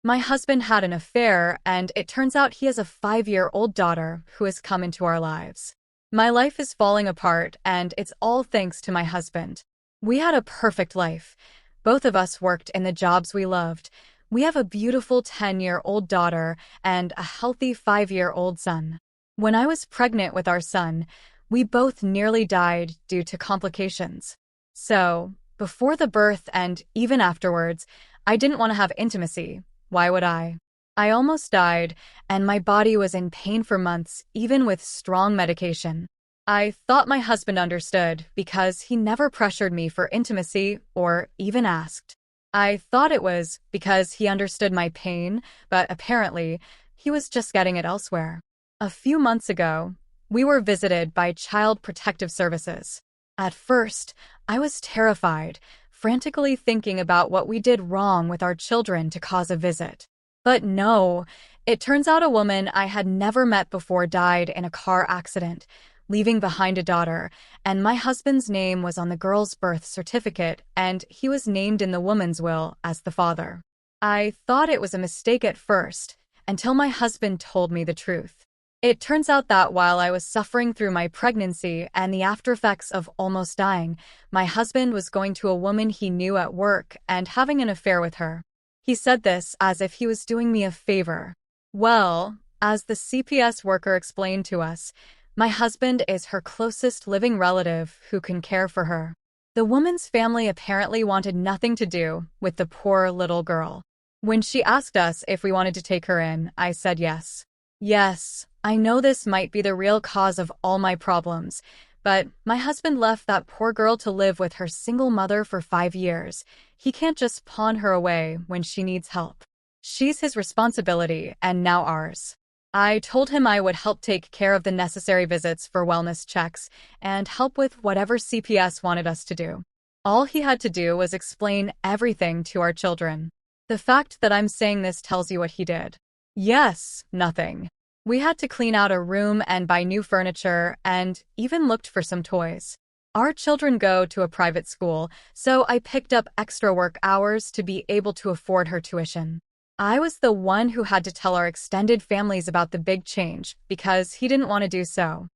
My husband had an affair, and it turns out he has a 5-year-old daughter who has come into our lives. My life is falling apart, and it's all thanks to my husband. We had a perfect life. Both of us worked in the jobs we loved. We have a beautiful 10-year-old daughter and a healthy 5-year-old son. When I was pregnant with our son, we both nearly died due to complications. So, before the birth and even afterwards, I didn't want to have intimacy. Why would I? I almost died, and my body was in pain for months, even with strong medication. I thought my husband understood because he never pressured me for intimacy or even asked. I thought it was because he understood my pain, but apparently, he was just getting it elsewhere. A few months ago, we were visited by Child Protective Services. At first, I was terrified, frantically thinking about what we did wrong with our children to cause a visit. But no, it turns out a woman I had never met before died in a car accident, leaving behind a daughter, and my husband's name was on the girl's birth certificate, and he was named in the woman's will as the father. I thought it was a mistake at first, until my husband told me the truth. It turns out that while I was suffering through my pregnancy and the aftereffects of almost dying, my husband was going to a woman he knew at work and having an affair with her. He said this as if he was doing me a favor. Well, as the CPS worker explained to us, my husband is her closest living relative who can care for her. The woman's family apparently wanted nothing to do with the poor little girl. When she asked us if we wanted to take her in, I said yes. Yes, I know this might be the real cause of all my problems, but my husband left that poor girl to live with her single mother for 5 years. He can't just pawn her away when she needs help. She's his responsibility and now ours. I told him I would help take care of the necessary visits for wellness checks and help with whatever CPS wanted us to do. All he had to do was explain everything to our children. The fact that I'm saying this tells you what he did. Yes, nothing. We had to clean out a room and buy new furniture and even looked for some toys. Our children go to a private school, so I picked up extra work hours to be able to afford her tuition. I was the one who had to tell our extended families about the big change because he didn't want to do so.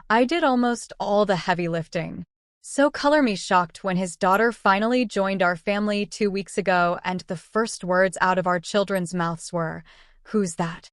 I did almost all the heavy lifting. So color me shocked when his daughter finally joined our family 2 weeks ago and the first words out of our children's mouths were, "Who's that?"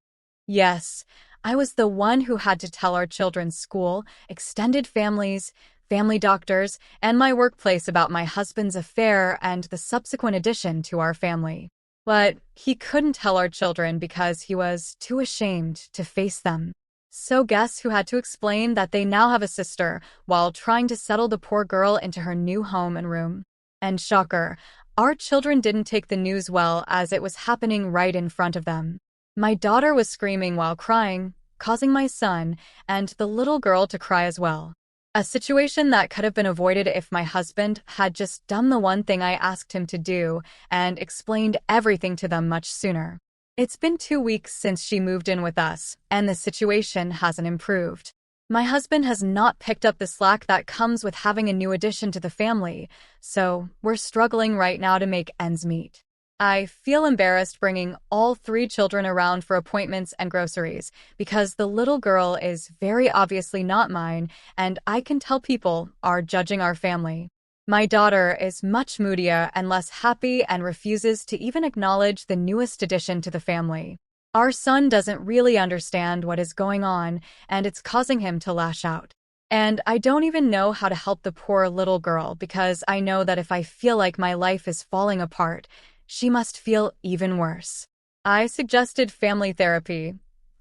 Yes, I was the one who had to tell our children's school, extended families, family doctors, and my workplace about my husband's affair and the subsequent addition to our family. But he couldn't tell our children because he was too ashamed to face them. So guess who had to explain that they now have a sister while trying to settle the poor girl into her new home and room? And shocker, our children didn't take the news well as it was happening right in front of them. My daughter was screaming while crying, causing my son and the little girl to cry as well. A situation that could have been avoided if my husband had just done the one thing I asked him to do and explained everything to them much sooner. It's been 2 weeks since she moved in with us, and the situation hasn't improved. My husband has not picked up the slack that comes with having a new addition to the family, so we're struggling right now to make ends meet. I feel embarrassed bringing all 3 children around for appointments and groceries because the little girl is very obviously not mine, and I can tell people are judging our family. My daughter is much moodier and less happy and refuses to even acknowledge the newest addition to the family. Our son doesn't really understand what is going on, and it's causing him to lash out. And I don't even know how to help the poor little girl because I know that if I feel like my life is falling apart, she must feel even worse. I suggested family therapy,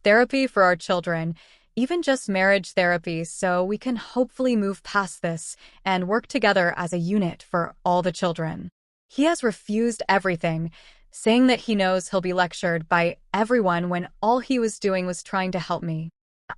therapy for our children, even just marriage therapy so we can hopefully move past this and work together as a unit for all the children. He has refused everything, saying that he knows he'll be lectured by everyone when all he was doing was trying to help me.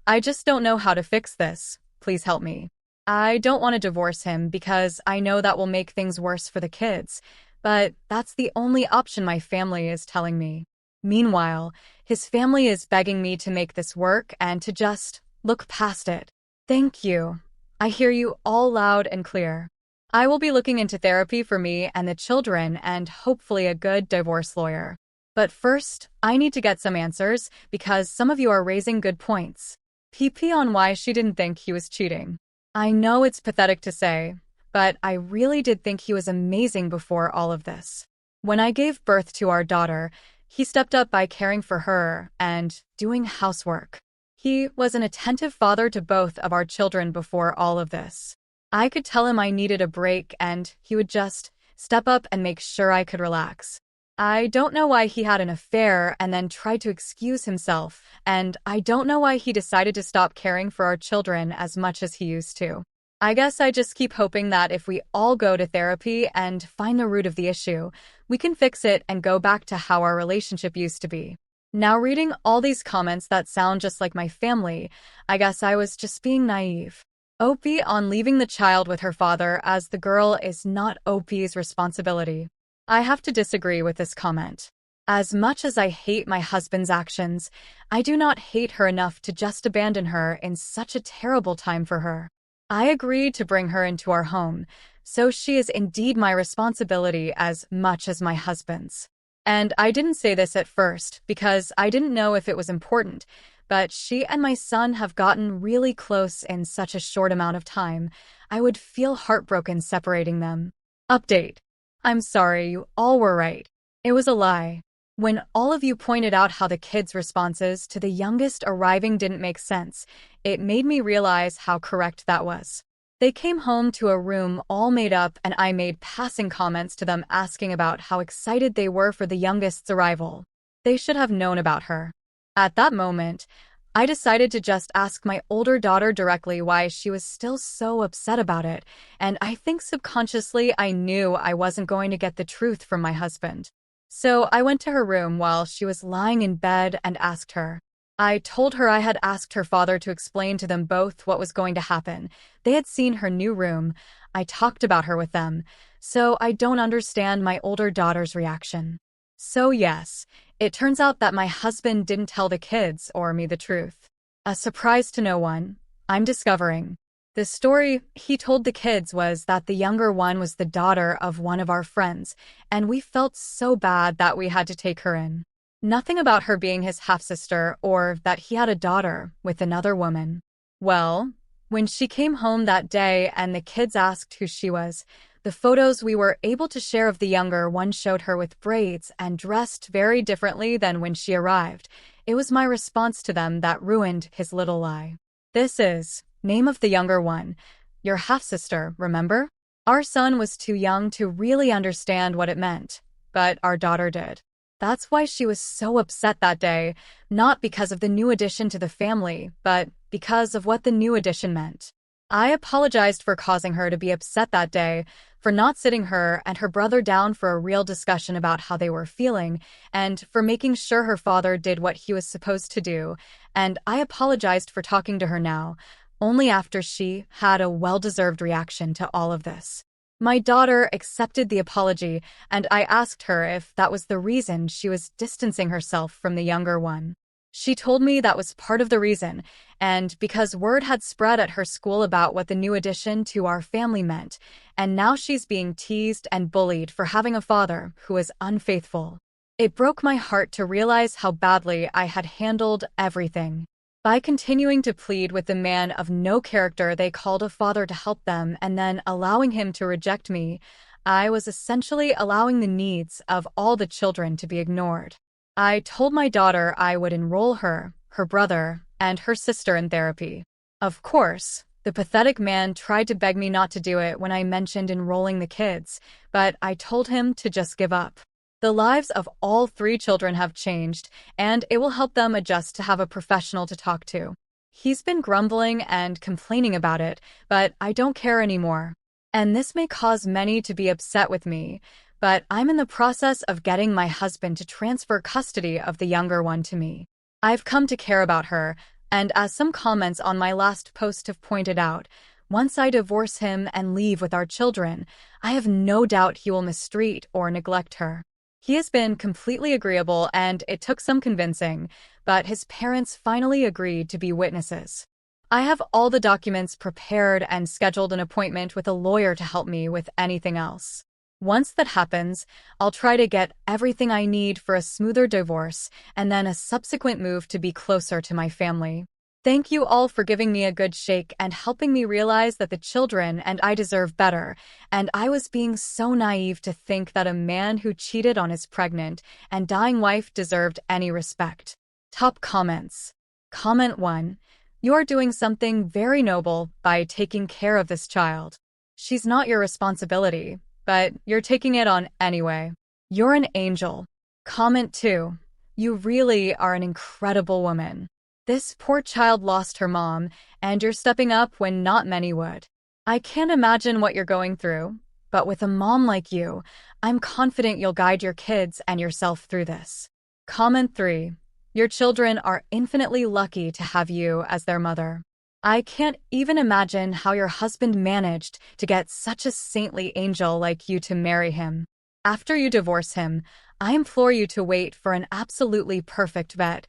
I just don't know how to fix this. Please help me. I don't want to divorce him because I know that will make things worse for the kids. But that's the only option my family is telling me. Meanwhile, his family is begging me to make this work and to just look past it. Thank you. I hear you all loud and clear. I will be looking into therapy for me and the children and hopefully a good divorce lawyer. But first, I need to get some answers because some of you are raising good points. PP on why she didn't think he was cheating. I know it's pathetic to say, but I really did think he was amazing before all of this. When I gave birth to our daughter, he stepped up by caring for her and doing housework. He was an attentive father to both of our children before all of this. I could tell him I needed a break and he would just step up and make sure I could relax. I don't know why he had an affair and then tried to excuse himself, and I don't know why he decided to stop caring for our children as much as he used to. I guess I just keep hoping that if we all go to therapy and find the root of the issue, we can fix it and go back to how our relationship used to be. Now reading all these comments that sound just like my family, I guess I was just being naive. OP on leaving the child with her father as the girl is not OP's responsibility. I have to disagree with this comment. As much as I hate my husband's actions, I do not hate her enough to just abandon her in such a terrible time for her. I agreed to bring her into our home, so she is indeed my responsibility as much as my husband's. And I didn't say this at first because I didn't know if it was important, but she and my son have gotten really close in such a short amount of time. I would feel heartbroken separating them. Update. I'm sorry, you all were right. It was a lie. When all of you pointed out how the kids' responses to the youngest arriving didn't make sense, it made me realize how correct that was. They came home to a room all made up and I made passing comments to them asking about how excited they were for the youngest's arrival. They should have known about her. At that moment, I decided to just ask my older daughter directly why she was still so upset about it, and I think subconsciously I knew I wasn't going to get the truth from my husband. So I went to her room while she was lying in bed and asked her. I told her I had asked her father to explain to them both what was going to happen. They had seen her new room. I talked about her with them, so I don't understand my older daughter's reaction. So yes, it turns out that my husband didn't tell the kids or me the truth. A surprise to no one, I'm discovering. The story he told the kids was that the younger one was the daughter of one of our friends, and we felt so bad that we had to take her in. Nothing about her being his half-sister or that he had a daughter with another woman. Well, when she came home that day and the kids asked who she was, the photos we were able to share of the younger one showed her with braids and dressed very differently than when she arrived. It was my response to them that ruined his little lie. This is, name of the younger one, your half-sister, remember? Our son was too young to really understand what it meant, but our daughter did. That's why she was so upset that day, not because of the new addition to the family, but because of what the new addition meant. I apologized for causing her to be upset that day, for not sitting her and her brother down for a real discussion about how they were feeling, and for making sure her father did what he was supposed to do, and I apologized for talking to her now, only after she had a well-deserved reaction to all of this. My daughter accepted the apology, and I asked her if that was the reason she was distancing herself from the younger one. She told me that was part of the reason, and because word had spread at her school about what the new addition to our family meant, and now she's being teased and bullied for having a father who is unfaithful. It broke my heart to realize how badly I had handled everything. By continuing to plead with the man of no character they called a father to help them and then allowing him to reject me, I was essentially allowing the needs of all the children to be ignored. I told my daughter I would enroll her, her brother, and her sister in therapy. Of course, the pathetic man tried to beg me not to do it when I mentioned enrolling the kids, but I told him to just give up. The lives of all 3 children have changed, and it will help them adjust to have a professional to talk to. He's been grumbling and complaining about it, but I don't care anymore. And this may cause many to be upset with me, but I'm in the process of getting my husband to transfer custody of the younger one to me. I've come to care about her, and as some comments on my last post have pointed out, once I divorce him and leave with our children, I have no doubt he will mistreat or neglect her. He has been completely agreeable and it took some convincing, but his parents finally agreed to be witnesses. I have all the documents prepared and scheduled an appointment with a lawyer to help me with anything else. Once that happens, I'll try to get everything I need for a smoother divorce and then a subsequent move to be closer to my family. Thank you all for giving me a good shake and helping me realize that the children and I deserve better, and I was being so naive to think that a man who cheated on his pregnant and dying wife deserved any respect. Top comments. Comment 1. You're doing something very noble by taking care of this child. She's not your responsibility, but you're taking it on anyway. You're an angel. Comment 2. You really are an incredible woman. This poor child lost her mom, and you're stepping up when not many would. I can't imagine what you're going through, but with a mom like you, I'm confident you'll guide your kids and yourself through this. Comment 3. Your children are infinitely lucky to have you as their mother. I can't even imagine how your husband managed to get such a saintly angel like you to marry him. After you divorce him, I implore you to wait for an absolutely perfect vet,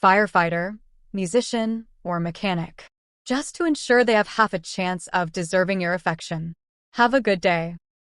firefighter, musician, or mechanic, just to ensure they have half a chance of deserving your affection. Have a good day.